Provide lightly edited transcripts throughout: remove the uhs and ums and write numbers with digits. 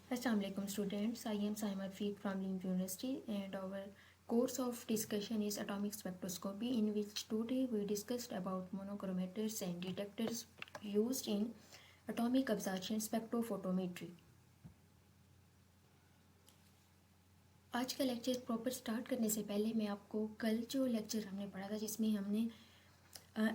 Assalamu alaikum students, I am Saima Feek from Lim University and our course of discussion is atomic spectroscopy, in which today we discussed about monochromators and detectors used in atomic absorption spectrophotometry. आज का lecture proper start करने से पहले मैं आपको कल जो lecture हमने पढ़ा था जिसमें हमने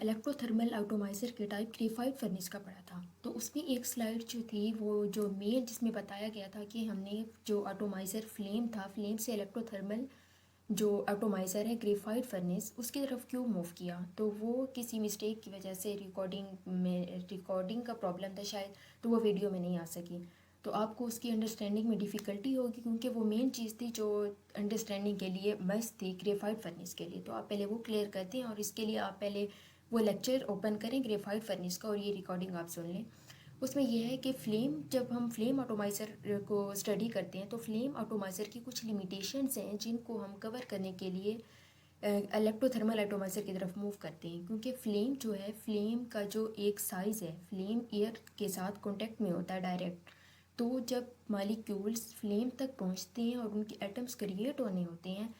इलेक्ट्रोथर्मल एटोमाइज़र के टाइप ग्रेफाइट फर्नेस का पढ़ा था, तो उसमें एक स्लाइड जो थी वो जो मेन जिसमें बताया गया था कि हमने जो एटोमाइज़र फ्लेम था, फ्लेम से इलेक्ट्रोथर्मल जो एटोमाइज़र है ग्रेफाइट फर्नेस उसकी तरफ क्यों मूव किया। तो वो किसी मिस्टेक की वजह से रिकॉर्डिंग का प्रॉब्लम था शायद, तो वो वीडियो में नहीं आ सकी। तो आपको उसकी अंडरस्टैंडिंग में डिफ़िकल्टी होगी क्योंकि वो मेन चीज़ थी जो अंडरस्टैंडिंग के लिए मस्ट थी ग्रेफाइट फर्नेस के लिए। तो आप पहले वो क्लियर करते हैं और इसके लिए आप पहले वो लेक्चर ओपन करें ग्रेफाइट फर्नेस का और ये रिकॉर्डिंग आप सुन लें। उसमें यह है कि जब हम फ्लेम ऑटोमाइज़र को स्टडी करते हैं तो फ्लेम ऑटोमाइज़र की कुछ लिमिटेशंस हैं जिनको हम कवर करने के लिए इलेक्ट्रोथर्मल एटोमाइज़र की तरफ मूव करते हैं, क्योंकि फ्लेम जो है, फ्लेम का जो एक साइज़ है, फ्लेम एयर के साथ कांटेक्ट में होता है डायरेक्ट। तो जब मॉलिक्यूल्स फ्लेम तक पहुंचते हैं और उनके एटम्स क्रिएट होने होते हैं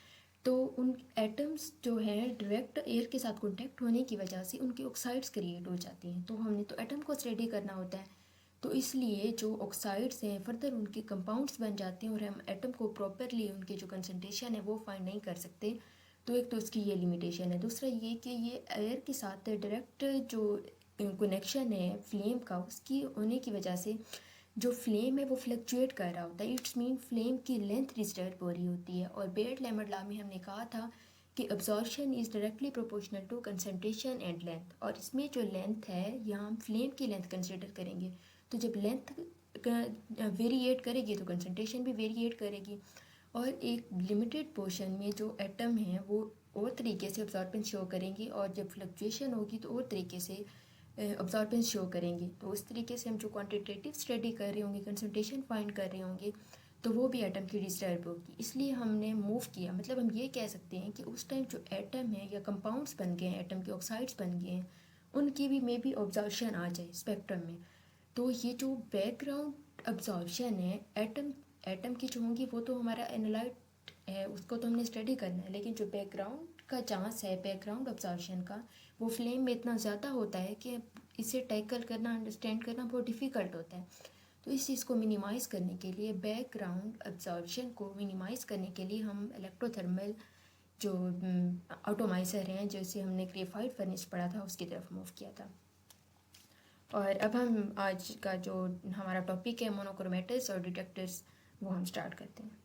तो उन एटम्स जो हैं डायरेक्ट एयर के साथ कांटेक्ट होने की वजह से उनकी ऑक्साइड्स क्रिएट हो जाती हैं। तो हमने तो एटम को स्टडी करना होता है, तो इसलिए जो ऑक्साइड्स हैं फर्दर उनके कंपाउंड्स बन जाते हैं और हम एटम को प्रॉपरली उनके जो कंसनट्रेशन है वो फाइंड नहीं कर सकते। तो एक तो इसकी ये लिमिटेशन है। दूसरा ये कि ये एयर के साथ डायरेक्ट जो कनेक्शन है फ्लेम का, उसकी होने की वजह से जो फ्लेम है वो फ्लक्चुएट कर रहा होता है। इट्स मीन फ्लेम की लेंथ डिस्टर्ब हो रही होती है। और बेयर्ड-लैम्बर्ट लॉ में हमने कहा था कि absorption is directly proportional to concentration and length, और इसमें जो लेंथ है यहाँ हम फ्लेम की लेंथ कंसिडर करेंगे। तो जब लेंथ वेरिएट करेगी तो कंसंट्रेशन भी वेरिएट करेगी। और एक लिमिटेड पोर्शन में जो एटम हैं वो और तरीके से अब्जॉर्बेंस शो करेंगे और जब फ्लक्चुएशन होगी तो और तरीके से अब्जॉर्बेंस शो करेंगे। तो उस तरीके से हम जो क्वांटिटेटिव स्टडी कर रहे होंगे, कंसंट्रेशन फाइंड कर रहे होंगे, तो वो भी एटम की डिस्टर्ब होगी। इसलिए हमने मूव किया, मतलब हम ये कह सकते हैं कि उस टाइम जो एटम है या कंपाउंड्स बन गए हैं, एटम के ऑक्साइड्स बन गए हैं, उनकी भी मे बी ऑब्जॉर्प्शन आ जाए स्पेक्ट्रम में। तो ये जो बैकग्राउंड अब्जॉर्प्शन है एटम एटम की जो होंगी वो तो हमारा एनालाइट है, उसको तो हमने स्टडी करना है, लेकिन जो बैकग्राउंड का चांस है बैकग्राउंड अब्जॉर्प्शन का वो फ्लेम में इतना ज़्यादा होता है कि इसे टैकल करना, अंडरस्टैंड करना बहुत डिफ़िकल्ट होता है। तो इस चीज़ को मिनिमाइज़ करने के लिए, बैकग्राउंड अब्जॉर्प्शन को मिनिमाइज़ करने के लिए हम इलेक्ट्रोथर्मल जो ऑटोमाइज़र हैं जैसे हमने ग्रेफाइट फर्नेस पढ़ा था उसकी तरफ मूव किया था। और अब हम आज का जो हमारा टॉपिक है मोनोक्रोमेटर्स और डिटेक्टर्स, वो हम स्टार्ट करते हैं।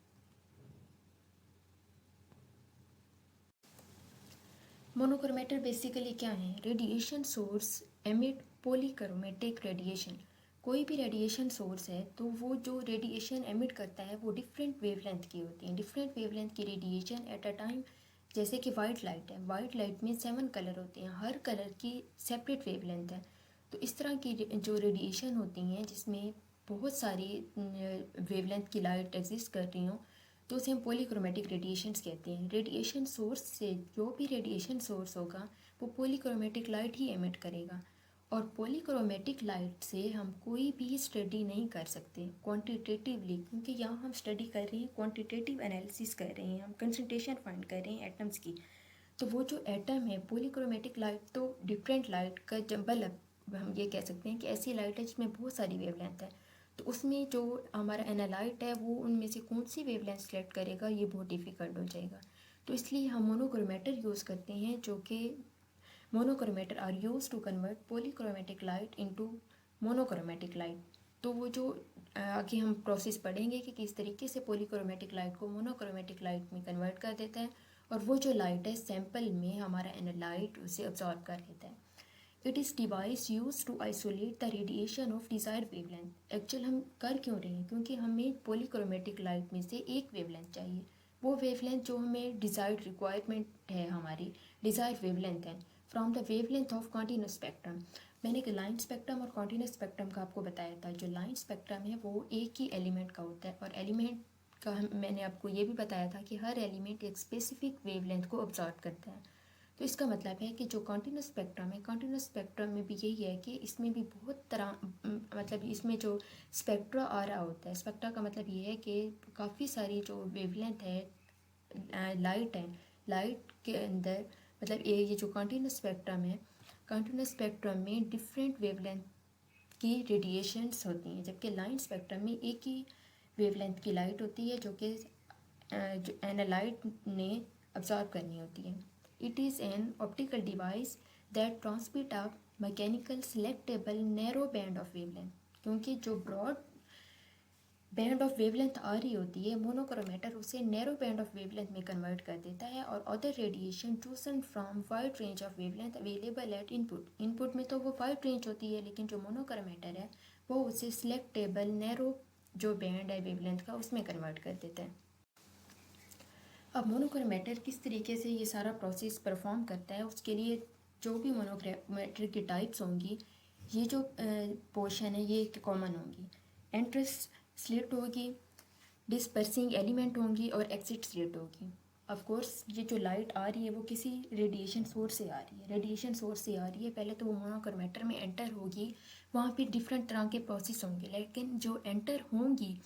मोनोक्रोमेटर बेसिकली क्या है? Radiation source emit polychromatic radiation. कोई भी रेडिएशन सोर्स है तो वो जो रेडिएशन एमिट करता है वो डिफरेंट वेवलेंथ की होती है। डिफरेंट वेवलेंथ की रेडिएशन एट अ टाइम, जैसे कि वाइट लाइट है, वाइट लाइट में 7 कलर होते हैं, हर कलर की सेपरेट वेवलेंथ है। तो इस तरह की जो रेडिएशन होती हैं जिसमें बहुत सारी वेवलेंथ की लाइट एग्जिस्ट कर रही हों, तो उसे हम पॉलीक्रोमेटिक रेडिएशंस कहते हैं। रेडिएशन सोर्स से जो भी रेडिएशन सोर्स होगा वो पॉलीक्रोमेटिक लाइट ही एमिट करेगा। और पॉलीक्रोमेटिक लाइट से हम कोई भी स्टडी नहीं कर सकते क्वांटिटेटिवली, क्योंकि यहाँ हम स्टडी कर रहे हैं, क्वांटिटेटिव एनालिसिस कर रहे हैं, हम कंसंट्रेशन फाइंड कर रहे हैं एटम्स की। तो वो जो एटम है, पॉलीक्रोमेटिक लाइट तो डिफरेंट लाइट का जंबल, हम ये कह सकते हैं कि ऐसी लाइट है जिसमें बहुत सारी वेवलेंथ है। तो उसमें जो हमारा एनालाइट है वो उनमें से कौन सी वेवलेंथ सेलेक्ट करेगा ये बहुत डिफ़िकल्ट हो जाएगा। तो इसलिए हम मोनोक्रोमेटर यूज़ करते हैं, जो कि monochromator are use to convert polychromatic light into monochromatic light. तो वो जो आगे हम प्रोसेस पढ़ेंगे कि किस तरीके से पॉलीक्रोमेटिक लाइट को मोनोक्रोमेटिक लाइट में कन्वर्ट कर देता है, और वो जो लाइट है सैम्पल में हमारा एनालाइट उसे अब्जॉर्ब कर लेता है। It is device use to isolate the radiation of desired wavelength. Actual हम कर क्यों रहे हैं? क्योंकि हमें पॉलीक्रोमेटिक लाइट में से एक वेवलेंथ चाहिए, वो वेवलेंथ जो हमें डिज़ायर्ड रिक्वायरमेंट है, हमारी डिज़ायर्ड वेवलेंथ है from the wavelength of continuous spectrum. मैंने एक लाइन स्पेक्ट्रम और कॉन्टिन्यूस स्पेक्ट्रम का आपको बताया था। जो लाइन स्पेक्ट्रम है वो एक ही एलिमेंट का होता है, और एलिमेंट का मैंने आपको ये भी बताया था कि हर एलिमेंट एक स्पेसिफिक वेवलेंथ को ऑब्जॉर्व करता है। तो इसका मतलब है कि जो कॉन्टिन्यूस स्पेक्ट्रम है, कॉन्टिन्यूस स्पेक्ट्रम में भी यही है कि इसमें भी बहुत तरह मतलब इसमें जो स्पेक्ट्रा आ रहा होता है, स्पेक्ट्रा का मतलब ये है कि काफ़ी सारी जो वेवलेंथ है लाइट है, लाइट के अंदर मतलब ये जो कॉन्टिन्यूस स्पेक्ट्रम है, कॉन्टिन्यूस स्पेक्ट्रम में डिफरेंट वेवलेंथ की रेडिएशंस होती हैं, जबकि लाइन स्पेक्ट्रम में एक ही वेवलेंथ की लाइट होती है जो कि जो एनालाइट ने अब्जॉर्ब करनी होती है। It is an optical device that transmit a mechanical selectable narrow band of wavelength, क्योंकि जो ब्रॉड बैंड ऑफ वेवलेंथ आ रही होती है, मोनोक्रोमेटर उसे नैरो बैंड ऑफ वेवलेंथ में कन्वर्ट कर देता है और other radiation chosen from wide range of wavelength available at input में तो वो वाइड रेंज होती है, लेकिन जो मोनोक्रोमेटर है वो उसे सिलेक्टेबल नैरो जो बैंड है वेवलेंथ का उसमें कन्वर्ट कर देता है। अब मोनोक्रोमेटर किस तरीके से ये सारा प्रोसेस परफॉर्म करता है, उसके लिए जो भी मोनोक्रोमेटर की टाइप्स होंगी, ये जो पोर्शन है ये कॉमन होंगी। एंट्रेंस स्लिट होगी, डिस्पर्सिंग एलिमेंट होंगी और एग्जिट स्लिट होगी। ऑफ कोर्स ये जो लाइट आ रही है वो किसी रेडिएशन सोर्स से आ रही है, रेडिएशन सोर्स से आ रही है। पहले तो वो मोनोक्रोमेटर में एंटर होगी, वहाँ पे डिफरेंट तरह के प्रोसेस होंगे, लेकिन जो एंटर होंगी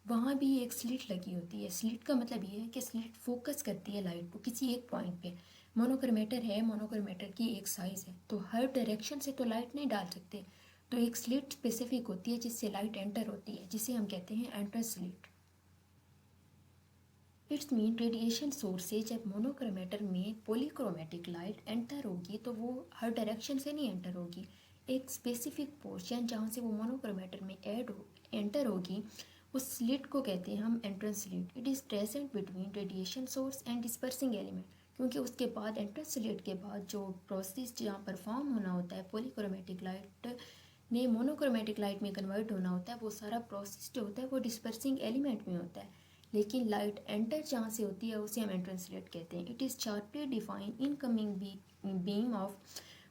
वहाँ भी एक स्लिट लगी होती है। स्लिट का मतलब ये है कि स्लिट फोकस करती है लाइट को किसी एक पॉइंट पे। मोनोक्रोमेटर है, मोनोक्रोमेटर की एक साइज़ है, तो हर डायरेक्शन से तो लाइट नहीं डाल सकते, तो एक स्लिट स्पेसिफिक होती है जिससे लाइट एंटर होती है, जिसे हम कहते हैं entrance slit. It's mean radiation source से जब मोनोक्रोमेटर में पॉलीक्रोमेटिक लाइट एंटर होगी तो वो हर डायरेक्शन से नहीं एंटर होगी, एक स्पेसिफिक पोर्शन जहाँ से वो मोनोक्रोमेटर में एंटर होगी उस स्लिट को कहते हैं हम entrance slit. It is present between radiation source and dispersing element, क्योंकि उसके बाद एंट्रेंस स्लिट के बाद जो प्रोसेस जहाँ परफॉर्म होना होता है, पॉलीक्रोमेटिक लाइट ने मोनोक्रोमेटिक लाइट में कन्वर्ट होना होता है, वो सारा प्रोसेस जो होता है वो डिस्पर्सिंग एलिमेंट में होता है। लेकिन लाइट एंटर जहाँ से होती है उसे हम एंट्रेंस स्लिट कहते हैं। It is sharply define incoming beam of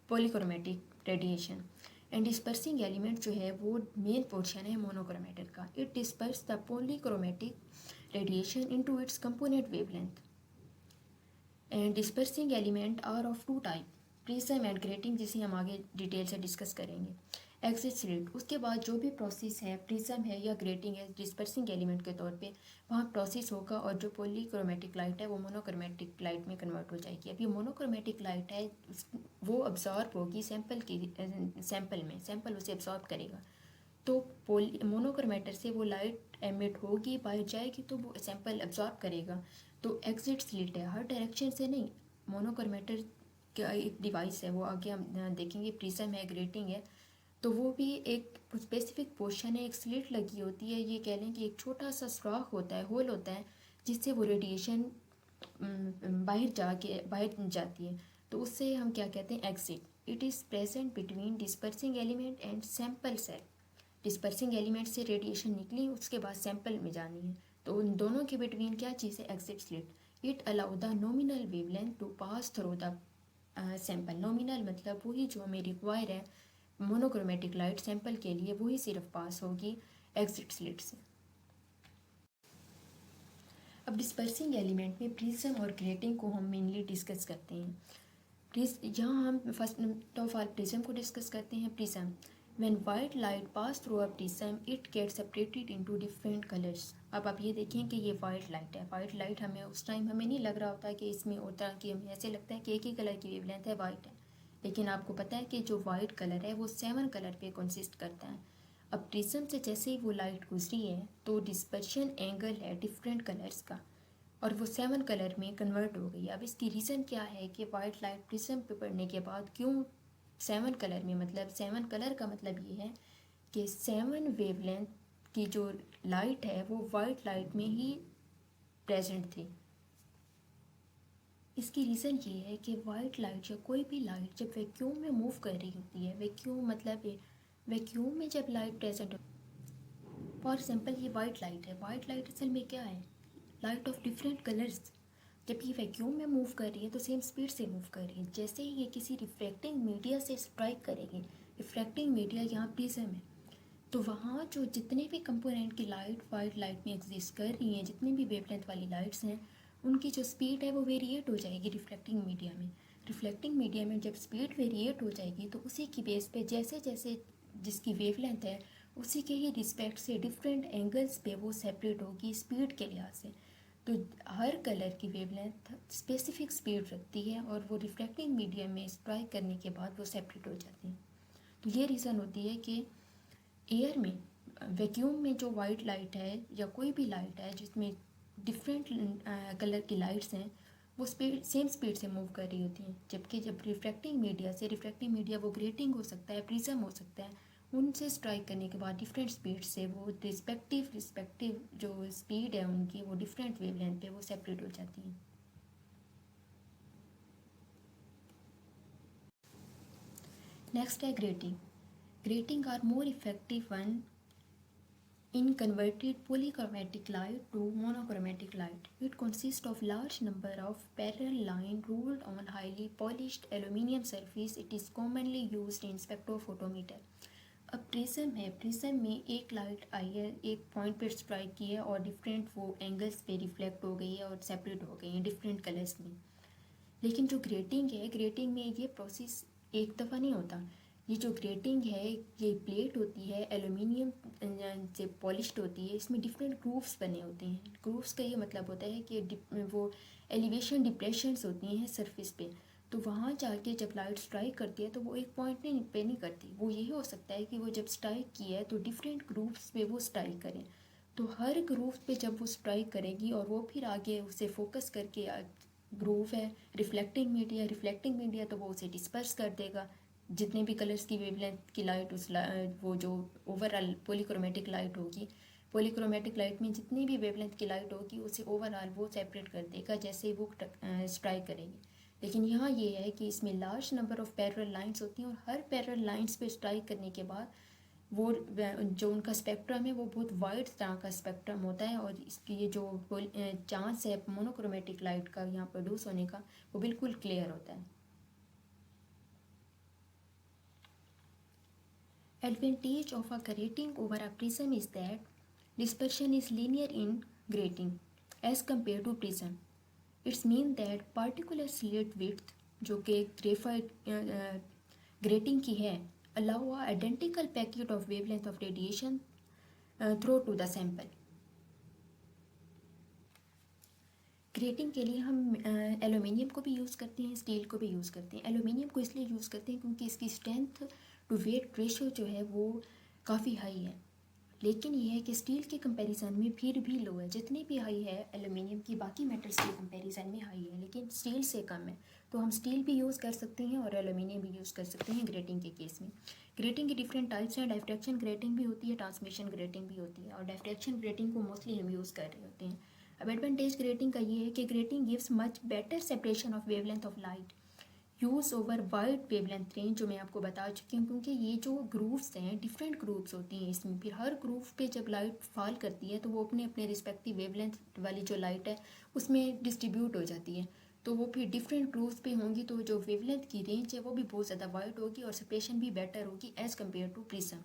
polychromatic radiation and dispersing element जो है वो मेन पोर्शन है मोनोक्रोमेटर का। It disperse the polychromatic radiation into its component wavelength and dispersing element are of two type, prism and grating, जिसे हम आगे detail से discuss करेंगे। एग्जिट स्लिट, उसके बाद जो भी प्रोसेस है, प्रिज्म है या ग्रेटिंग है डिस्पर्सिंग एलिमेंट के तौर पे, वहाँ प्रोसेस होगा और जो पॉलीक्रोमेटिक लाइट है वो मोनोक्रोमेटिक लाइट में कन्वर्ट हो जाएगी। अब ये मोनोक्रोमेटिक लाइट है वो अब्जॉर्ब होगी सैंपल उसे अब्जॉर्ब करेगा, तो मोनोक्रोमेटर से वो लाइट एमिट होगी, बाहर जाएगी तो वो सैंपल अब्जॉर्ब करेगा। तो एग्जिट स्लिट है, हर डायरेक्शन से नहीं। मोनोक्रोमेटर का एक डिवाइस है, वो आगे हम देखेंगे, प्रिज्म है, ग्रेटिंग है, तो वो भी एक स्पेसिफिक पोर्शन है, एक स्लिट लगी होती है, ये कह लें कि एक छोटा सा सुराख होता है, होल होता है, जिससे वो रेडिएशन बाहर जाती है, तो उससे हम क्या कहते हैं, exit. It is present between dispersing element and sample cell. Dispersing element से रेडिएशन निकली, उसके बाद सैंपल में जानी है, तो उन दोनों के बिटवीन क्या चीज़ है, exit slit. It allow the nominal wavelength to pass through the sample. Nominal मतलब वही जो हमें रिक्वायर है मोनोक्रोमेटिक लाइट सैंपल के लिए, वही सिर्फ पास होगी एग्जिट स्लिट से। अब डिस्पर्सिंग एलिमेंट में प्रिज्म और ग्रेटिंग को हम मेनली डिस्कस करते हैं। यहाँ हम फर्स्ट ऑफ ऑल प्रिज्म को डिस्कस करते हैं। Prism, when white light pass through a prism it get separated into different colours. अब आप ये देखें कि ये वाइट लाइट है, वाइट लाइट हमें उस टाइम हमें नहीं लग रहा होता कि इसमें होता कि हमें ऐसे लगता है कि एक ही कलर की वेवलेंथ है, वाइट है, लेकिन आपको पता है कि जो वाइट कलर है वो 7 कलर पे कंसिस्ट करता है। अब प्रिज्म से जैसे ही वो लाइट गुजरी है तो डिस्पर्शन एंगल है डिफरेंट कलर्स का, और वो 7 कलर में कन्वर्ट हो गई। अब इसकी रीज़न क्या है कि वाइट लाइट प्रिज्म पे पड़ने के बाद क्यों 7 कलर में, मतलब 7 कलर का मतलब ये है कि 7 वेवलेंथ की जो लाइट है वो वाइट लाइट में ही प्रेजेंट थी। इसकी रीज़न ये है कि वाइट लाइट या कोई भी लाइट जब वैक्यूम में मूव कर रही होती है, वैक्यूम मतलब वैक्यूम में जब लाइट प्रेजेंट हो, फॉर एग्जाम्पल ये वाइट लाइट है, वाइट लाइट असल में क्या है, लाइट ऑफ डिफरेंट कलर्स। जब ये वैक्यूम में मूव कर रही है तो सेम स्पीड से मूव कर रही है। जैसे ही ये किसी रिफ्लेक्टिंग मीडिया से स्ट्राइक करेगी, रिफ्लेक्टिंग मीडिया यहाँ प्रिज्म है, तो वहाँ जो जितने भी कंपोनेंट की लाइट वाइट लाइट में एग्जिस्ट कर रही हैं, जितनी भी वेवलेंथ वाली लाइट्स हैं, उनकी जो स्पीड है वो वेरिएट हो जाएगी रिफ्लेक्टिंग मीडिया में। रिफ्लेक्टिंग मीडिया में जब स्पीड वेरिएट हो जाएगी तो उसी की बेस पे जैसे जैसे जिसकी वेवलेंथ है उसी के ही रिस्पेक्ट से डिफरेंट एंगल्स पे वो सेपरेट होगी स्पीड के लिहाज से। तो हर कलर की वेवलेंथ स्पेसिफिक स्पीड रखती है और वो रिफ्लेक्टिंग मीडियम में स्ट्राइक करने के बाद वो सेपरेट हो जाती हैं। तो ये रीज़न होती है कि एयर में वैक्यूम में जो वाइट लाइट है या कोई भी लाइट है जिसमें डिफरेंट कलर की लाइट्स हैं वो स्पीड सेम स्पीड से मूव कर रही होती हैं, जबकि जब रिफ्रैक्टिंग मीडिया वो ग्रेटिंग हो सकता है, प्रिज्म हो सकता है, उनसे स्ट्राइक करने के बाद डिफरेंट स्पीड से वो रिस्पेक्टिव जो स्पीड है उनकी वो डिफरेंट वेवलेंथ पे वो सेपरेट हो जाती हैं। नेक्स्ट है grating. Grating are more effective one in converted polychromatic light to monochromatic light. It consists of large number of parallel lines ruled on highly polished aluminium surface. It is commonly used in spectrophotometer. अब prism है, prism में एक light आई है, एक point पर strike की है और डिफरेंट वो एंगल्स पे रिफ्लेक्ट हो गई है और सेपरेट हो गई हैं डिफरेंट कलर्स में। लेकिन जो ग्रेटिंग है, ग्रेटिंग में ये प्रोसेस एक दफ़ा नहीं होता। ये जो ग्रेटिंग है ये प्लेट होती है एल्यूमिनियम से पॉलिश्ड होती है, इसमें डिफरेंट ग्रूव्स बने होते हैं। ग्रूव्स का ये मतलब होता है कि वो एलिवेशन डिप्रेशंस होती हैं सरफेस पे, तो वहाँ जाके जब लाइट स्ट्राइक करती है तो वो एक पॉइंट पे नहीं करती। वो यही हो सकता है कि वो जब स्ट्राइक की है तो डिफरेंट ग्रूव्स पे वो स्ट्राइक करें, तो हर ग्रूव पे जब वो स्ट्राइक करेगी और वो फिर आगे उसे फोकस करके ग्रूव है रिफ्लेक्टिंग मीडिया तो वो उसे डिस्पर्स कर देगा। जितने भी कलर्स की वेवलेंथ की लाइट वो जो ओवरऑल पॉलीक्रोमेटिक लाइट होगी, पॉलीक्रोमेटिक लाइट में जितनी भी वेवलेंथ की लाइट होगी उसे ओवरऑल वो सेपरेट कर देगा जैसे वो स्ट्राइक करेगी। लेकिन यहाँ ये है कि इसमें large number of parallel lines होती हैं और हर पैरेलल लाइंस पे स्ट्राइक करने के बाद वो जो उनका स्पेक्ट्रम है वो बहुत वाइड तरह का स्पेक्ट्रम होता है और इसकी ये जो चांस है मोनोक्रोमेटिक लाइट का यहाँ प्रोड्यूस होने का वो बिल्कुल क्लियर होता है। Advantage of a grating over a prism is that dispersion is linear in grating as compared to prism. It means that particular slit width जो कि ग्रेफाइट ग्रेटिंग की है allow a identical packet of wavelength of radiation through to the sample. Grating के लिए हम aluminium को भी use करते हैं, स्टील को भी यूज़ करते हैं। एलुमिनियम को इसलिए यूज़ करते हैं क्योंकि इसकी स्ट्रेंथ टू वेट रेशो जो है वो काफ़ी हाई है, लेकिन ये है कि स्टील के कंपैरिजन में फिर भी लो है। जितनी भी हाई है एलुमिनियम की बाकी मेटल्स के कंपैरिजन में हाई है, लेकिन स्टील से कम है। तो हम स्टील भी यूज़ कर सकते हैं और एलुमिनियम भी यूज़ कर सकते हैं ग्रेटिंग के केस में। ग्रेटिंग की डिफरेंट टाइप्स हैं। डायफ्रैक्शन ग्रेटिंग भी होती है, ट्रांसमिशन ग्रेटिंग भी होती है, और डायफ्रैक्शन ग्रेटिंग को मोस्टली हम यूज़ कर रहे होते हैं। अब एडवांटेज ग्रेटिंग का ये है कि grating gives much better separation of wavelength of light use over wide wavelength range, जो मैं आपको बता चुकी हूँ, क्योंकि ये जो ग्रूव्स हैं डिफरेंट ग्रूव्स होती हैं इसमें, फिर हर ग्रूव पे जब लाइट फॉल करती है तो वो अपने अपने रिस्पेक्टिव वेवलेंथ वाली जो लाइट है उसमें डिस्ट्रीब्यूट हो जाती है, तो वो फिर डिफरेंट ग्रूव्स पे होंगी, तो जो वेवलेंथ की रेंज है वो भी बहुत ज़्यादा वाइड होगी और सेपरेशन भी बेटर होगी as compare to prism.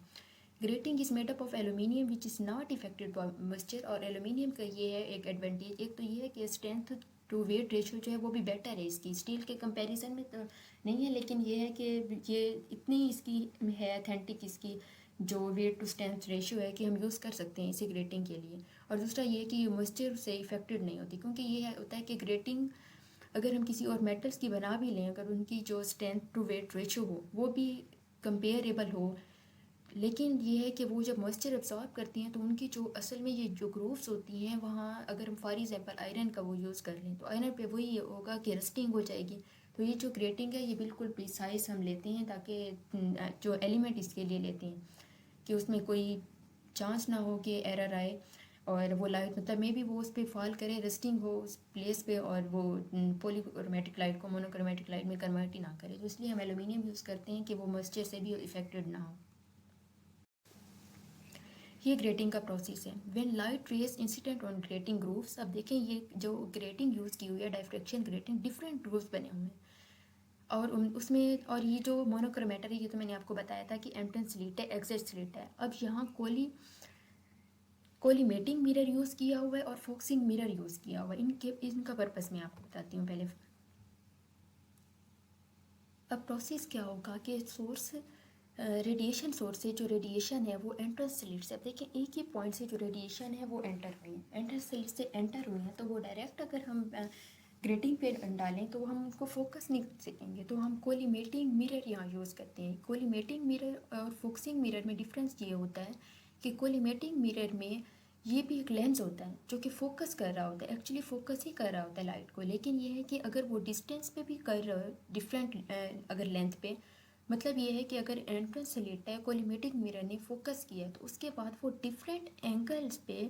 Grating is made up of aluminium which is not affected by moisture, और एल्यूमिनियम का ये है एक एडवांटेज, एक तो ये है कि स्ट्रेंथ टू वेट रेशियो जो है वो भी बेटर है इसकी, स्टील के कंपैरिजन में तो नहीं है, लेकिन ये है कि ये इतनी इसकी है अथेंटिक इसकी जो वेट टू स्ट्रेंथ रेशियो है कि हम यूज़ कर सकते हैं इसी ग्रेटिंग के लिए। और दूसरा ये है कि ये मॉइस्चर से इफेक्टेड नहीं होती, क्योंकि ये होता है कि ग्रेटिंग अगर हम किसी और मेटल्स की बना भी लें, अगर उनकी जो स्ट्रेंथ टू वेट रेशियो हो वो भी कंपेरेबल हो, लेकिन ये है कि वो जब मॉइस्चर एब्जॉर्ब करती हैं तो उनकी जो असल में ये जो ग्रूव्स होती हैं वहाँ अगर हम फॉर एग्जांपल आयरन का वो यूज़ कर लें तो आयरन पे वही होगा कि रस्टिंग हो जाएगी। तो ये जो ग्रेटिंग है ये बिल्कुल प्रिसाइज हम लेते हैं, ताकि जो एलिमेंट इसके लिए लेते हैं कि उसमें कोई चांस ना हो कि एरर आए और वो लाइट मतलब मे भी वो उस पर फॉल करे, रस्टिंग हो उस प्लेस पे और वो पॉलीक्रोमेटिक लाइट को मोनोक्रोमेटिक लाइट में कन्वर्ट ही ना करे। तो इसलिए हम एल्यूमिनियम यूज़ करते हैं कि वो मॉइस्चर से भी इफेक्टेड ना हो। ये ग्रेटिंग का प्रोसेस है। When light rays incident on grating grooves, अब देखें ये जो ग्रेटिंग यूज़ की हुई है डायफ्रैक्शन ग्रेटिंग, डिफरेंट ग्रूव्स बने हुए हैं और उसमें, और ये जो मोनोक्रोमेटर है ये तो मैंने आपको बताया था कि एम्पटन स्लिट है, एग्जैक्ट स्लिट है। अब यहाँ कोलिमेटिंग मिरर यूज़ किया हुआ है और फोक्सिंग मिरर यूज़ किया हुआ है। इनका पर्पस मैं आपको बताती हूँ पहले। अब प्रोसेस क्या होगा कि सोर्स रेडिएशन सोर्स से जो रेडिएशन है वो एंट्रेंस स्लिट से, अब देखिए एक ही पॉइंट से जो रेडिएशन है वो एंटर हुई है, एंट्रेंस स्लिट से एंटर हुई है, तो वो डायरेक्ट अगर हम ग्रेटिंग पे डालें तो हम उनको फोकस नहीं कर सकेंगे। तो हम कोलिमेटिंग मिरर यहाँ यूज़ करते हैं। कोलिमेटिंग मिरर और फोकसिंग मिरर में डिफरेंस ये होता है कि कोलिमेटिंग मिरर में ये भी एक लेंस होता है जो कि फोकस कर रहा होता है, एक्चुअली फोकस ही कर रहा होता है लाइट को, लेकिन ये है कि अगर वो डिस्टेंस पे भी कर रहा है डिफरेंट अगर लेंथ पे, मतलब ये है कि अगर एंट्रेंस से लेटा है कोलिमेटिक मिरर ने फोकस किया है तो उसके बाद वो डिफरेंट एंगल्स पे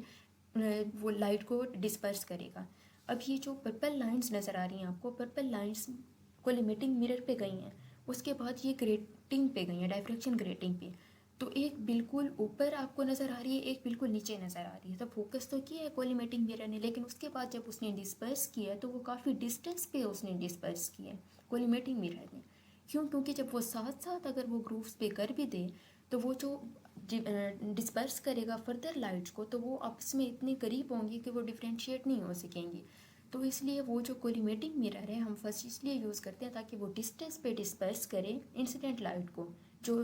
वो लाइट को डिस्पर्स करेगा। अब ये जो पर्पल लाइंस नज़र आ रही हैं आपको, पर्पल लाइंस कोलिमेटिक मिरर पे गई हैं, उसके बाद ये ग्रेटिंग पे गई हैं, डायफ्रैक्शन ग्रेटिंग पे। तो एक बिल्कुल ऊपर आपको नज़र आ रही है, एक बिल्कुल नीचे नज़र आ रही है। तो फोकस तो किया है कोलिमेटिक मिरर ने, लेकिन उसके बाद जब उसने डिस्पर्स किया तो वो काफ़ी डिस्टेंस पे उसने डिस्पर्स किया है कोलिमेटिक मिरर ने। क्यों? क्योंकि जब वो साथ साथ अगर वो ग्रुप्स पे कर भी दे तो वो जो डिस्पर्स करेगा फर्दर लाइट्स को, तो वो आपस में इतने करीब होंगी कि वो डिफ्रेंशिएट नहीं हो सकेंगी। तो इसलिए वो जो कोलिमेटिक मिरर है हम फर्स्ट इसलिए यूज़ करते हैं ताकि वो डिस्टेंस पे डिस्पर्स करे इंसिडेंट लाइट को जो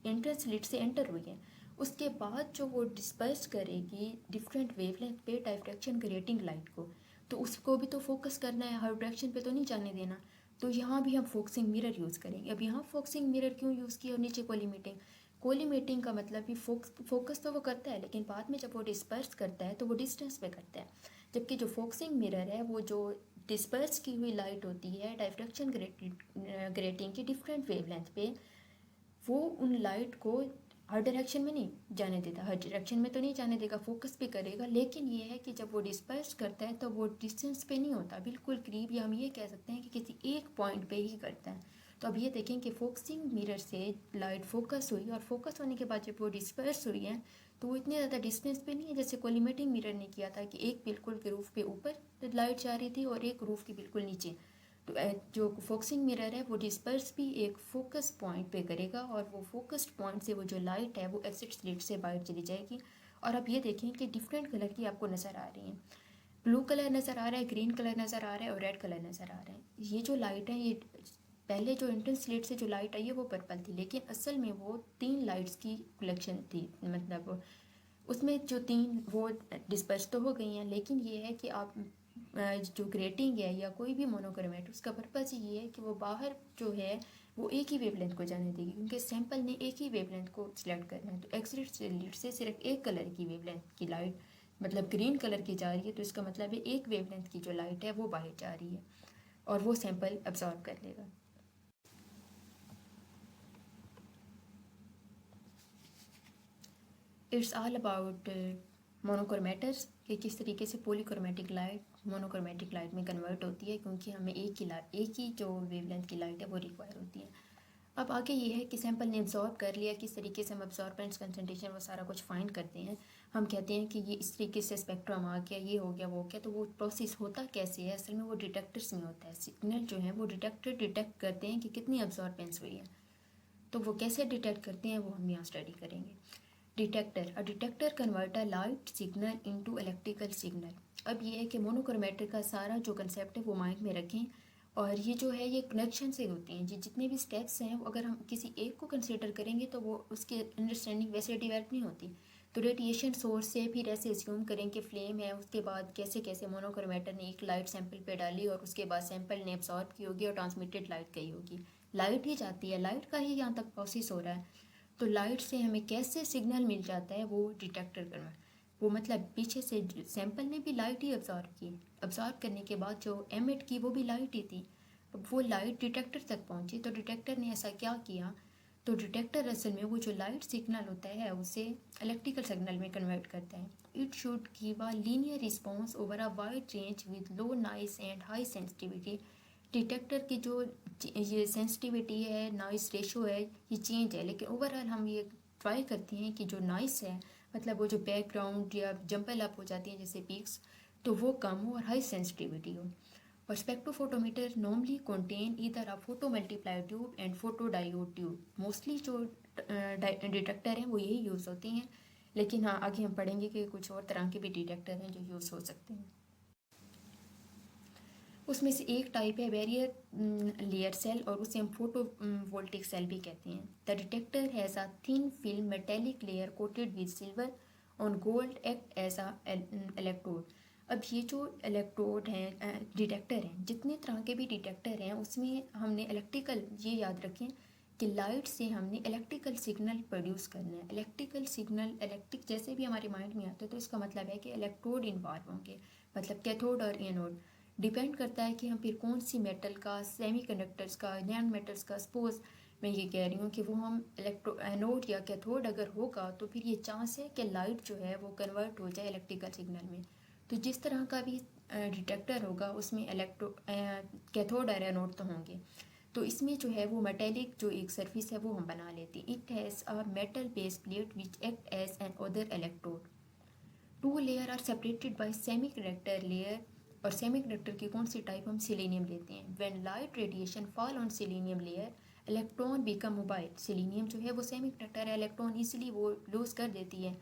एंट्रेंस स्लिट से एंटर हुई है। उसके बाद जो वो डिस्पर्स करेगी डिफरेंट वेवलेंथ पे डायफ्रैक्शन क्रिएटिंग लाइट को, तो उसको भी तो फोकस करना है, हर डायरेक्शन पे तो नहीं जाने देना। तो यहाँ भी हम फोकसिंग मिरर यूज़ करेंगे। अब यहाँ फोकसिंग मिरर क्यों यूज़ किया और नीचे कोलिमेटिंग? कोलिमेटिंग का मतलब भी फोकस तो वो करता है, लेकिन बाद में जब वो डिस्पर्स करता है तो वो डिस्टेंस पे करता है। जबकि जो फोकसिंग मिरर है वो जो डिस्पर्स की हुई लाइट होती है डायफ्रैक्शन ग्रेटिंग की डिफरेंट वेवलेंथ पे, वो उन लाइट को हर डायरेक्शन में नहीं जाने देता, हर डायरेक्शन में तो नहीं जाने देगा, फोकस भी करेगा, लेकिन ये है कि जब वो डिस्पर्स करता है तो वो डिस्टेंस पे नहीं होता, बिल्कुल करीब, या हम ये कह सकते हैं कि किसी एक पॉइंट पे ही करता है। तो अब ये देखें कि फोकसिंग मिरर से लाइट फोकस हुई और फोकस होने के बाद जब वो डिस्पर्स हुई है तो वो इतने ज़्यादा डिस्टेंस पे नहीं है जैसे कोलिमेटिंग मिरर ने किया था कि एक बिल्कुल के रूफ पे ऊपर लाइट जा रही थी और एक रूफ के बिल्कुल नीचे। तो जो फोकसिंग मिरर है वो डिस्पर्स भी एक फोकस पॉइंट पे करेगा और वो फोकस्ड पॉइंट से वो जो लाइट है वो एसिड स्लिट से बाहर चली जाएगी। और अब ये देखें कि डिफरेंट कलर की आपको नज़र आ रही हैं, ब्लू कलर नज़र आ रहा है, ग्रीन कलर नज़र आ रहा है और रेड कलर नज़र आ रहा है। ये जो लाइट है ये पहले जो एंट्रेंस स्लिट से जो लाइट आई है वो पर्पल थी, लेकिन असल में वो 3 लाइट्स की कलेक्शन थी, मतलब उसमें जो 3 वो डिस्पर्स तो हो गई हैं, लेकिन ये है कि आप जो ग्रेटिंग है या कोई भी मोनोक्रोमेट उसका पर्पज़ ये है कि वो बाहर जो है वो एक ही वेवलेंथ को जाने देगी, क्योंकि सैंपल ने एक ही वेवलेंथ को सिलेक्ट करना है। तो एक्सरेड स्लिट से सिर्फ एक कलर की वेवलेंथ की लाइट, मतलब ग्रीन कलर की जा रही है, तो इसका मतलब है एक वेवलेंथ की जो लाइट है वो बाहर जा रही है और वो सैंपल अब्जॉर्ब कर लेगा। इट्स ऑल अबाउट मोनोक्रोमेटर्स कि किस तरीके से पॉलीक्रोमेटिक लाइट मोनोक्रोमेटिक लाइट में कन्वर्ट होती है, क्योंकि हमें एक ही जो वेवलेंथ की लाइट है वो रिक्वायर होती है। अब आगे ये है कि सैंपल ने अब्जॉर्ब कर लिया, किस तरीके से हम अब्जॉर्बेंट्स कंसनट्रेशन वो सारा कुछ फाइंड करते हैं। हम कहते हैं कि ये इस तरीके से स्पेक्ट्रम आ गया, ये हो गया, वो हो गया। तो वो प्रोसेस होता कैसे है? असल में वो डिटेक्टर्स में होता है। सिग्नल जो है वो डिटेक्टर डिटेक्ट करते हैं कि कितनी अब्जॉर्बेंस हुई है। तो वो कैसे डिटेक्ट करते हैं वो हम यहाँ स्टडी करेंगे। डिटेक्टर, अ डिटेक्टर कन्वर्ट अ light signal into electrical signal. अब ये है कि मोनोक्रोमेटर का सारा जो कंसेप्ट है वो माइंड में रखें, और ये जो है ये कनेक्शन से होती हैं। जितने भी स्टेप्स हैं वो अगर हम किसी एक को कंसिडर करेंगे तो वो उसकी अंडरस्टैंडिंग वैसे डेवलप नहीं होती। तो रेडिएशन सोर्स से फिर ऐसे अस्यूम करें कि फ्लेम है, उसके बाद कैसे कैसे मोनोक्रोमेटर ने एक लाइट सैंपल पे डाली और उसके बाद सैंपल ने एब्जॉर्ब की होगी और ट्रांसमिटेड लाइट गई होगी। लाइट ही जाती है, लाइट का ही यहाँ तक प्रोसेस हो रहा है। तो लाइट से हमें कैसे सिग्नल मिल जाता है वो डिटेक्टर करना, वो मतलब पीछे से सैंपल ने भी लाइट ही अब्जॉर्ब की, अब्जॉर्ब करने के बाद जो एमिट की वो भी लाइट ही थी। अब वो लाइट डिटेक्टर तक पहुंची, तो डिटेक्टर ने ऐसा क्या किया, तो डिटेक्टर असल में वो जो लाइट सिग्नल होता है उसे इलेक्ट्रिकल सिग्नल में कन्वर्ट करता है। It should give a linear response over a wide range with low noise and high sensitivity. Detector की जो ये सेंसिटिविटी है, नॉइस रेशो है, ये चेंज है, लेकिन ओवरऑल हम ये ट्राई करते हैं कि जो नॉइस है, मतलब वो जो बैकग्राउंड या जंपल अप हो जाती हैं जैसे पीक्स, तो वो कम हो और हाई सेंसिटिविटी हो। और spectrophotometer normally contain either a photo multiply tube and photo diode tube. Mostly जो डिटेक्टर हैं वो यही यूज़ होते हैं, लेकिन हाँ आगे हम पढ़ेंगे कि कुछ और तरह के भी डिटेक्टर हैं जो यूज़ हो सकते हैं। उसमें से एक टाइप है बैरियर लेयर सेल और उसे हम फोटो वोल्टिक सेल भी कहते हैं। The detector has a thin film metallic layer coated with silver on gold act as a electrode. अब ये जो इलेक्ट्रोड हैं डिटेक्टर हैं, जितने तरह के भी डिटेक्टर हैं उसमें हमने इलेक्ट्रिकल, ये याद रखें कि लाइट से हमने इलेक्ट्रिकल सिग्नल प्रोड्यूस करना है। इलेक्ट्रिकल सिग्नल, इलेक्ट्रिक जैसे भी हमारे माइंड में आता है तो इसका मतलब है कि इलेक्ट्रोड इन्वॉल्व होंगे, मतलब कैथोड और एनोड। डिपेंड करता है कि हम फिर कौन सी मेटल का, सेमीकंडक्टर्स का, नॉन मेटल्स का, सपोज मैं ये कह रही हूँ कि वो हम इलेक्ट्रो एनोड या कैथोड अगर होगा तो फिर ये चांस है कि लाइट जो है वो कन्वर्ट हो जाए इलेक्ट्रिकल सिग्नल में। तो जिस तरह का भी डिटेक्टर होगा उसमें कैथोड और एनोड तो होंगे। तो इसमें जो है वो मेटेलिक जो एक सरफेस है वो हम बना लेते हैं। It has a metal base plate which act as another electrode. Two layer are separated by semiconductor layer. और सेमीकंडक्टर की कौन सी टाइप, हम सिलीनियम लेते हैं। When light radiation fall on selenium layer electron become mobile. Selenium जो है वो सेमीकंडक्टर है, इलेक्ट्रॉन इजीली वो लूज कर देती है।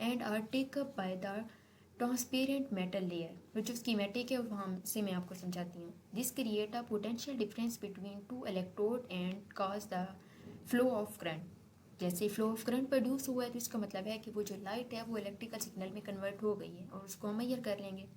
And are take up by the transparent metal layer. जो स्कीमेटिक है वहाँ से मैं आपको समझाती हूँ। This create a potential difference between two electrode and cause the flow of current. जैसे फ्लो ऑफ करंट प्रोड्यूस हुआ है तो इसका मतलब है कि वो जो लाइट है वो इलेक्ट्रिकल सिग्नल में कन्वर्ट हो गई है, और उसको हम मेजर कर लेंगे।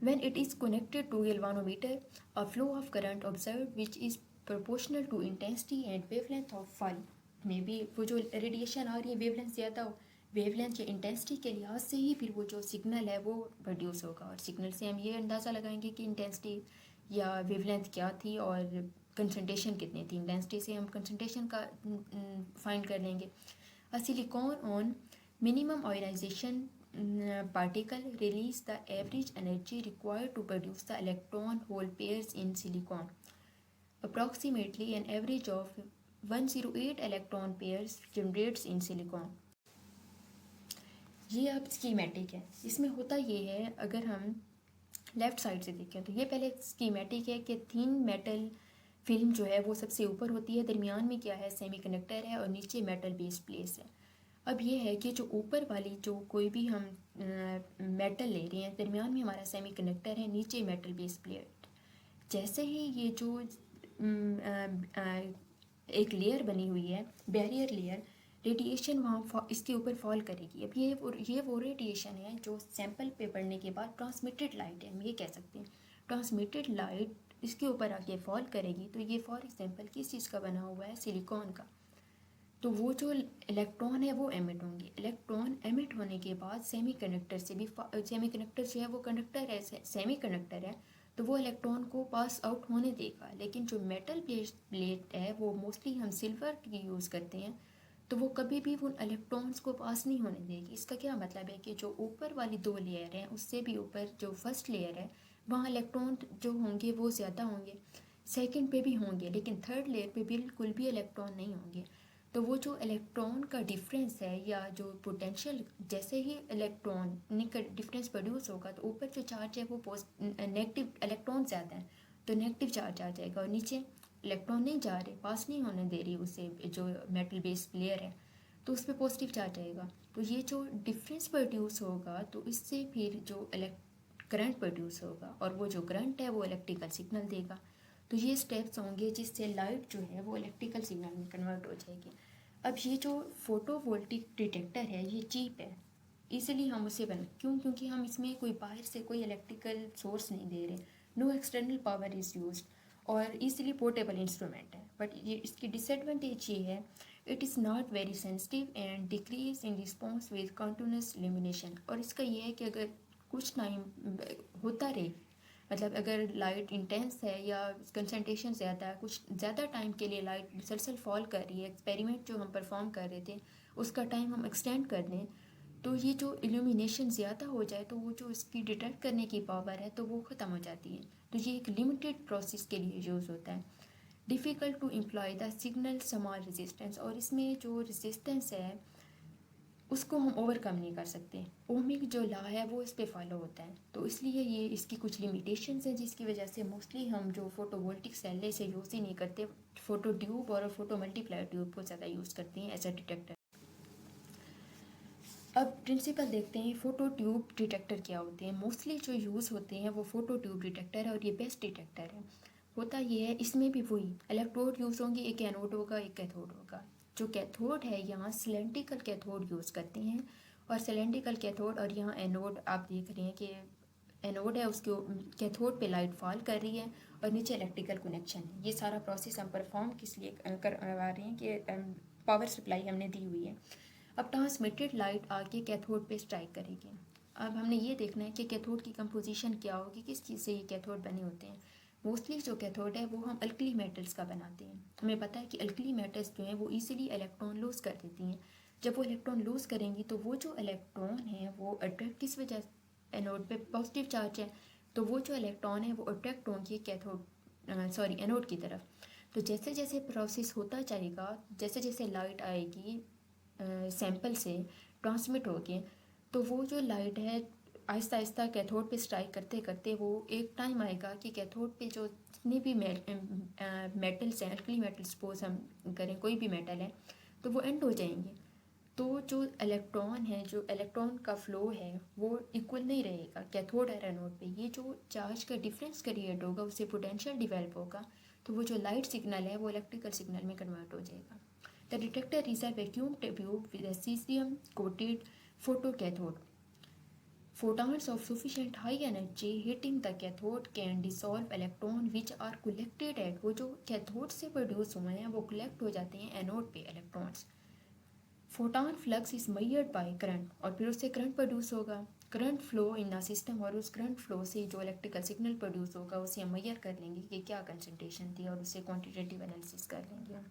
When it is connected to galvanometer, a flow of current observed which is proportional to intensity and wavelength of fall। May be वो जो रेडिएशन आ रही है वेवलेंथ ज़्यादा हो, वेवलेंथ या इंटेंसिटी के लिहाज से ही फिर वो जो सिग्नल है वो प्रोड्यूस होगा। और सिग्नल से हम ये अंदाज़ा लगाएंगे कि इंटेंसिटी या वेवलेंथ क्या थी और कंसंट्रेशन कितनी थी। इंटेंसिटी से हम कंसंट्रेशन का फाइंड कर लेंगे। A silicon on minimum ionization particle release the average energy required to produce the electron hole pairs in silicon. Approximately an average of 108 electron pairs generates in silicon। ये अब schematic है। इसमें होता ये है, अगर हम लेफ़्ट साइड से देखें तो ये पहले स्कीमेटिक है कि थिन मेटल फिल्म जो है वो सबसे ऊपर होती है, दरमियान में क्या है, सेमीकंडक्टर है, और नीचे मेटल बेस प्लेट्स है। अब ये है कि जो ऊपर वाली जो कोई भी हम मेटल ले रहे हैं, दरमियान में हमारा सेमीकंडक्टर है, नीचे मेटल बेस प्लेट। जैसे ही ये जो एक लेयर बनी हुई है, बैरियर लेयर, रेडिएशन वहाँ इसके ऊपर फॉल करेगी। अब ये वो रेडिएशन है जो सैंपल पे पड़ने के बाद ट्रांसमिटेड लाइट है, हम ये कह सकते हैं। ट्रांसमिटेड लाइट इसके ऊपर आके फॉल करेगी। तो ये फॉर एग्जांपल किस चीज़ का बना हुआ है, सिलिकॉन का। तो वो जो इलेक्ट्रॉन है वो एमिट होंगे। इलेक्ट्रॉन एमिट होने के बाद सेमीकंडक्टर से भी, सेमीकंडक्टर जो है वो कंडक्टर है, सेमीकंडक्टर है, तो वो इलेक्ट्रॉन को पास आउट होने देगा। लेकिन जो मेटल प्लेट है वो मोस्टली हम सिल्वर की यूज़ करते हैं, तो वो कभी भी उन इलेक्ट्रॉन्स को पास नहीं होने देगी। इसका क्या मतलब है कि जो ऊपर वाली दो लेयर हैं उससे भी ऊपर जो फर्स्ट लेयर है वहाँ इलेक्ट्रॉन जो होंगे वो ज़्यादा होंगे, सेकंड पे भी होंगे, लेकिन थर्ड लेयर पे बिल्कुल भी इलेक्ट्रॉन नहीं होंगे। तो वो जो इलेक्ट्रॉन का डिफरेंस है या जो पोटेंशियल, जैसे ही इलेक्ट्रॉन का डिफरेंस प्रोड्यूस होगा तो ऊपर जो चार्ज है वो नेगेटिव, इलेक्ट्रॉन ज़्यादा है तो नेगेटिव चार्ज आ जाएगा, और नीचे इलेक्ट्रॉन नहीं जा रहे, पास नहीं होने दे रही उसे जो मेटल बेस लेयर है, तो उस पर पॉजिटिव चार्ज आएगा। तो ये जो डिफरेंस प्रोड्यूस होगा तो इससे फिर जो करंट प्रोड्यूस होगा, और वो जो करंट है वो इलेक्ट्रिकल सिग्नल देगा। तो ये स्टेप्स होंगे जिससे लाइट जो है वो इलेक्ट्रिकल सिग्नल में कन्वर्ट हो जाएगी। अब ये जो फोटोवोल्टिक डिटेक्टर है ये चीप है, इसीलिए हम उसे क्योंकि हम इसमें कोई बाहर से कोई इलेक्ट्रिकल सोर्स नहीं दे रहे, no external power is use, और इजीली पोर्टेबल इंस्ट्रूमेंट है। बट ये इसकी डिसएडवांटेज ये है, it is not very sensitive and decrease in response with continuous illumination. और इसका ये है कि अगर कुछ टाइम होता रहे, मतलब अगर लाइट इंटेंस है या कंसनट्रेशन ज़्यादा है, कुछ ज़्यादा टाइम के लिए लाइट मुसलसल फॉल कर रही है, एक्सपेरिमेंट जो हम परफॉर्म कर रहे थे उसका टाइम हम एक्सटेंड कर दें, तो ये जो इल्यूमिनेशन ज़्यादा हो जाए तो वो जो इसकी डिटेक्ट करने की पावर है तो वो ख़त्म हो जाती है। तो ये एक लिमिटेड प्रोसेस के लिए यूज़ होता है। Difficult to employ the signal small resistance, और इसमें जो रेजिस्टेंस है उसको हम ओवरकम नहीं कर सकते। ओमिक जो लॉ है वो इस पे फॉलो होता है, तो इसलिए ये इसकी कुछ लिमिटेशंस हैं जिसकी वजह से मोस्टली हम जो फोटोवोल्टिक सेल है इसे यूज़ ही नहीं करते, फोटो ट्यूब और फोटो मल्टीप्लाई ट्यूब को ज़्यादा यूज़ करते हैं एज अ डिटेक्टर। अब प्रिंसिपल देखते हैं फ़ोटो ट्यूब डिटेक्टर क्या होते हैं। मोस्टली जो यूज़ होते हैं वो फ़ोटो ट्यूब डिटेक्टर है और ये बेस्ट डिटेक्टर है। होता ये है, इसमें भी वही इलेक्ट्रोड यूज़ होंगे, एक एनोड होगा एक कैथोड होगा। जो कैथोड है यहाँ सिलेंड्रिकल कैथोड यूज़ करते हैं और सिलेंड्रिकल कैथोड, और यहाँ एनोड आप देख रहे हैं कि एनोड है, उसके कैथोड पे लाइट फॉल कर रही है और नीचे इलेक्ट्रिकल कनेक्शन है। ये सारा प्रोसेस हम परफॉर्म किस लिए करवा रहे हैं कि पावर सप्लाई हमने दी हुई है। अब ट्रांसमिटेड लाइट आके कैथोड पे स्ट्राइक करेगी। अब हमने ये देखना है कि कैथोड की कंपोजिशन क्या होगी, किस चीज़ से ये कैथोड बने होते हैं। मोस्टली जो कैथोड है वो हम अल्कली मेटल्स का बनाते हैं। हमें पता है कि अल्कली मेटल्स जो हैं वो इजीली इलेक्ट्रॉन लूज़ कर देती हैं। जब वो इलेक्ट्रॉन लूज़ करेंगी तो वो जो इलेक्ट्रॉन है वो अट्रैक्ट किस वजह, एनोड पे पॉजिटिव चार्ज है, तो वो जो इलेक्ट्रॉन है वो अट्रैक्ट होंगे कैथोड एनोड की तरफ। तो जैसे जैसे प्रोसेस होता जाएगा, जैसे जैसे लाइट आएगी सैंपल से ट्रांसमिट होके, तो वो जो लाइट है आहिस्ता आहिस्ता कैथोड पे स्ट्राइक करते करते वो एक टाइम आएगा कि कैथोड पे जो जितने भी मेटल्स हैं, अल्कली मेटल सपोज हम करें कोई भी मेटल है, तो वो एंड हो जाएंगे। तो जो इलेक्ट्रॉन है, जो इलेक्ट्रॉन का फ्लो है वो इक्वल नहीं रहेगा कैथोड और एनोड पे। ये जो चार्ज का डिफरेंस क्रिएट होगा उससे पोटेंशियल डिवेल्प होगा, तो वो जो लाइट सिग्नल है वो इलेक्ट्रिकल सिग्नल में कन्वर्ट हो जाएगा। The detector is a vacuum tube with a cesium coated photocathode. Photons of sufficient high energy hitting the cathode can dissolve electrons which are collected at, वो जो cathode से produce हुए हैं वो collect हो जाते हैं एनोड पे electrons. Photon flux is measured by current, और फिर उससे करंट प्रोड्यूस होगा, current flow in the system, और उस करंट फ्लो से जो इलेक्ट्रिकल सिग्नल प्रोड्यूस होगा उसे हम मेजर कर लेंगे कि क्या कंसंट्रेशन थी और उससे क्वांटिटेटिव एनालिसिस कर लेंगे।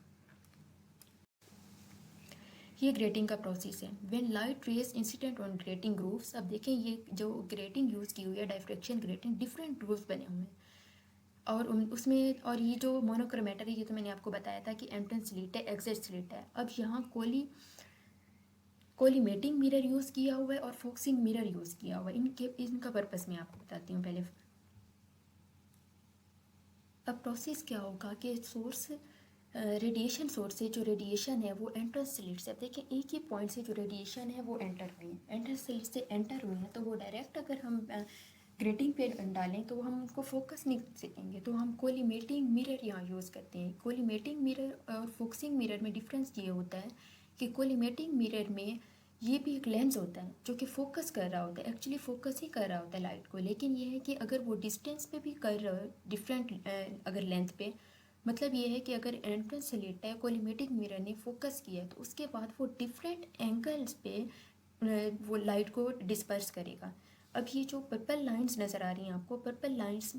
ये ग्रेटिंग का प्रोसेस है। When light rays incident on grating grooves, अब देखें ये जो ग्रेटिंग यूज़ की हुई है डाइफ्रैक्शन ग्रेटिंग, डिफरेंट ग्रूव्स बने हुए हैं और उसमें, और ये जो मोनोक्रोमेटर है ये तो मैंने आपको बताया था कि एंट्रेंस स्लिट है एग्जिट स्लिट है। अब यहाँ कोलिमेटिंग मिरर यूज़ किया हुआ है और फोक्सिंग मिरर यूज़ किया हुआ है। इनका पर्पस मैं आपको बताती हूँ पहले। अब प्रोसेस क्या होगा कि सोर्स रेडिएशन सोर्स से जो रेडिएशन है वो एंटर स्लिट से, अब देखें एक ही पॉइंट से जो रेडिएशन है वो एंटर हुई है, एंटर स्लिट से एंटर हुई है, तो वो डायरेक्ट अगर हम ग्रेटिंग पे डालें तो हम उनको फोकस नहीं कर सकेंगे, तो हम कोलिमेटिंग मिरर यहाँ यूज़ करते हैं। कोलिमेटिंग मिरर और फोकसिंग मिरर में डिफरेंस ये होता है कि कोलिमेटिंग मिरर में ये भी एक लेंस होता है जो कि फोकस कर रहा होता है, एक्चुअली फोकस ही कर रहा होता है लाइट को, लेकिन ये है कि अगर वो डिस्टेंस पे भी कर रहा है डिफरेंट अगर लेंथ पे, मतलब ये है कि अगर एंट्रेंस से लेटा है कोलिमेटिक मिरर ने फोकस किया तो उसके बाद वो डिफरेंट एंगल्स पे वो लाइट को डिस्पर्स करेगा। अब ये जो पर्पल लाइंस नज़र आ रही हैं आपको, पर्पल लाइंस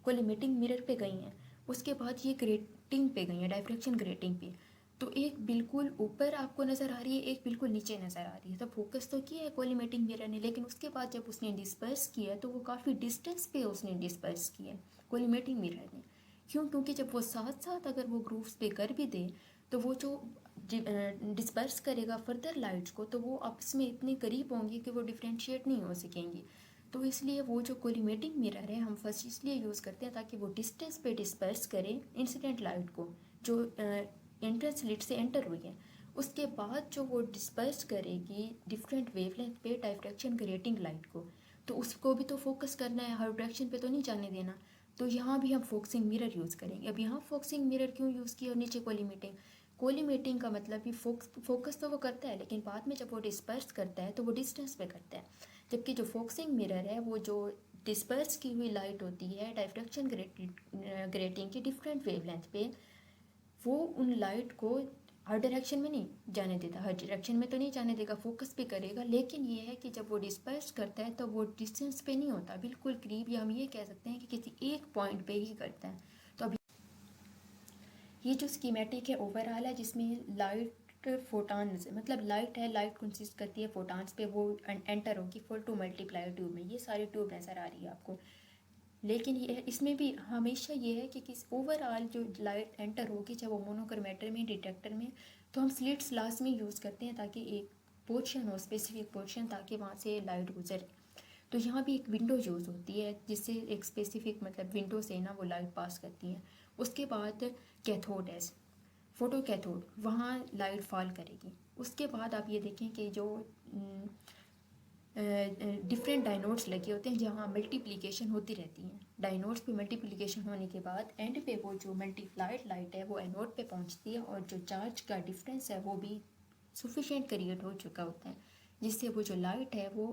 कोलिमेटिक मिरर पे गई हैं, उसके बाद ये ग्रेटिंग पे गई हैं, डायफ्रैक्शन ग्रेटिंग पे। तो एक बिल्कुल ऊपर आपको नज़र आ रही है, एक बिल्कुल नीचे नज़र आ रही है। तो फोकस तो किया है कोलिमेटिक मिरर ने, लेकिन उसके बाद जब उसने डिस्पर्स किया तो वो काफ़ी डिस्टेंस पे उसने डिस्पर्स किया कोलिमेटिक मिरर ने। क्यों? क्योंकि जब वो साथ साथ अगर वो ग्रूव्स पे कर भी दे तो वो जो डिस्पर्स करेगा फर्दर लाइट्स को, तो वो आपस में इतने करीब होंगी कि वो डिफ्रेंशिएट नहीं हो सकेंगी। तो इसलिए वो जो कोलिमेटिक मिरर है हम फर्स्ट इसलिए यूज़ करते हैं ताकि वो डिस्टेंस पे डिस्पर्स करे इंसिडेंट लाइट को जो एंट्रेंस स्लिट से एंटर हुई है। उसके बाद जो वो डिस्पर्स करेगी डिफरेंट वेवलेंथ पे डायफ्रैक्शन ग्रेटिंग लाइट को, तो उसको भी तो फोकस करना है, हर डायरेक्शन पे तो नहीं जाने देना। तो यहाँ भी हम फोकसिंग मिरर यूज़ करेंगे। अब यहाँ फोकसिंग मिरर क्यों यूज़ किया और नीचे कोलिमेटिंग? कोलिमेटिंग का मतलब भी फोकस तो वो करता है, लेकिन बाद में जब वो डिस्पर्स करता है तो वो डिस्टेंस पे करता है, जबकि जो फोकसिंग मिरर है वो जो डिस्पर्स की हुई लाइट होती है डायफ्रैक्शन ग्रेटिंग की डिफरेंट वेवलेंथ पे, वो उन लाइट को हर डायरेक्शन में नहीं जाने देता, हर डायरेक्शन में तो नहीं जाने देगा, फोकस भी करेगा, लेकिन ये है कि जब वो डिस्पर्स करता है तो वो डिस्टेंस पे नहीं होता, बिल्कुल करीब, या हम ये कह सकते हैं कि किसी एक पॉइंट पे ही करता है। तो अब ये जो स्कीमेटिक है ओवरऑल है जिसमें लाइट फोटान, मतलब लाइट है, लाइट कंसिस्ट करती है फोटान्स पे, वो एंटर होगी फुल टू मल्टीप्लाई ट्यूब में, ये सारी ट्यूब नज़र आ रही है आपको। लेकिन ये इसमें भी हमेशा ये है कि किस ओवरऑल जो लाइट एंटर होगी चाहे वो मोनोक्रोमेटर में डिटेक्टर में, तो हम स्लिट्स लास्ट में यूज़ करते हैं ताकि एक पोर्शन हो, स्पेसिफिक पोर्शन, ताकि वहाँ से लाइट गुजरे। तो यहाँ भी एक विंडो यूज़ होती है जिससे एक स्पेसिफिक मतलब विंडो से ना वो लाइट पास करती है। उसके बाद कैथोड है, फोटो कैथोड, वहाँ लाइट फॉल करेगी। उसके बाद आप ये देखें कि जो डिफरेंट डायनोड्स लगे होते हैं जहाँ मल्टीप्लिकेशन होती रहती हैं। डायनोड्स पे मल्टीप्लिकेशन होने के बाद एंड पे वो जो मल्टीप्लाइड लाइट है वो एनोड पे पहुँचती है और जो चार्ज का डिफरेंस है वो भी सफिशेंट क्रिएट हो चुका होता है, जिससे वो जो लाइट है वो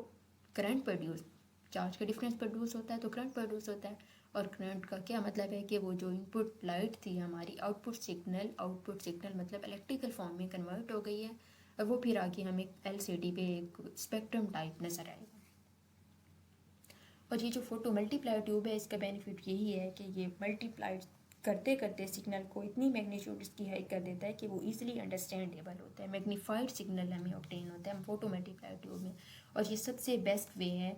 करंट प्रोड्यूस, चार्ज का डिफरेंस प्रोड्यूस होता है तो करंट प्रोड्यूस होता है। और करंट का क्या मतलब है कि वो जो इनपुट लाइट थी हमारी आउटपुट सिग्नल मतलब इलेक्ट्रिकल फॉर्म में कन्वर्ट हो गई है और वो फिर आगे हमें एलसीडी पे एक स्पेक्ट्रम टाइप नज़र आएगा। और ये जो फोटो मल्टीप्लाई ट्यूब है इसका बेनिफिट यही है कि ये मल्टीप्लाई करते करते सिग्नल को इतनी मैग्नीट्यूड इसकी हाई कर देता है कि वो इजीली अंडरस्टैंडेबल होता है, मैग्नीफाइड सिग्नल हमें ऑब्टेन होता है फोटो मल्टीप्लाई ट्यूब में। और ये सबसे बेस्ट वे है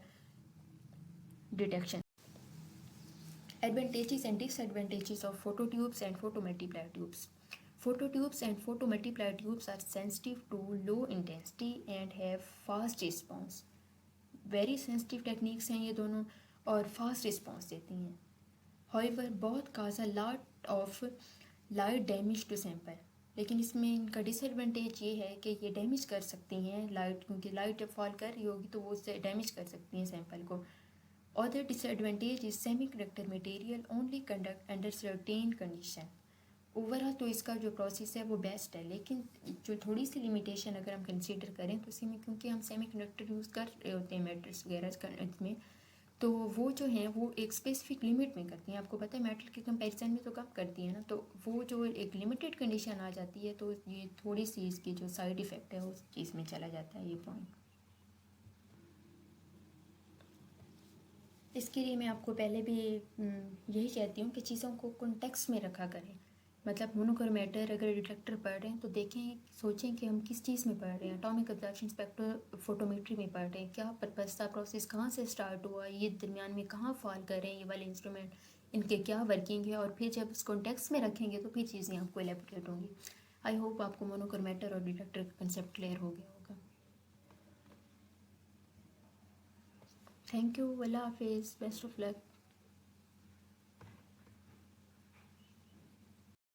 detection. Advantages and disadvantages of phototubes and photomultiplier tubes. Phototubes and photomultiplier tubes are sensitive to low intensity and have fast response. Very sensitive techniques हैं ये दोनों और फास्ट रिस्पॉन्स देती हैं। However both cause a lot of light damage to sample, लेकिन इसमें इनका disadvantage ये है कि ये डैमेज कर सकती हैं लाइट, क्योंकि लाइट जब फॉल कर रही होगी तो वो उससे डैमेज कर सकती हैं सैंपल को। Other disadvantage is semiconductor material only conduct under certain condition. Overall तो इसका जो प्रोसेस है वो बेस्ट है, लेकिन जो थोड़ी सी लिमिटेशन अगर हम कंसीडर करें तो इसी में, क्योंकि हम सेमीकंडक्टर यूज़ कर रहे होते हैं मेटल्स वगैरह इसमें, तो वो जो हैं वो एक स्पेसिफिक लिमिट में करती हैं। आपको पता है मेटल के कंपैरिजन में तो कम करती है ना, तो वो जो एक लिमिटेड कंडीशन आ जाती है तो ये थोड़ी सी इसकी जो साइड इफ़ेक्ट है उस चीज़ में चला जाता है ये पॉइंट। इसके लिए मैं आपको पहले भी यही कहती हूँ कि चीज़ों को कॉन्टेक्स्ट में रखा करें। मतलब मोनोक्रोमेटर अगर डिटेक्टर पढ़ रहे हैं तो देखें, सोचें कि हम किस चीज़ में पढ़ रहे हैं। एटॉमिक अब्जॉर्प्शन स्पेक्ट्रो फोटोमेट्री में पढ़ रहे हैं, क्या पर्पस था, प्रोसेस कहाँ से स्टार्ट हुआ, ये दरमियान में कहाँ फॉल कर रहे हैं ये वाले इंस्ट्रूमेंट, इनके क्या वर्किंग है, और फिर जब इस कॉन्टेक्स्ट में रखेंगे तो फिर चीज़ें आपको एलेबोरेट होंगी। आई होप आपको मोनोक्रोमेटर और डिटेक्टर का कंसेप्ट क्लियर हो गया होगा। थैंक यू, अल्लाह हाफिज़, बेस्ट ऑफ लक।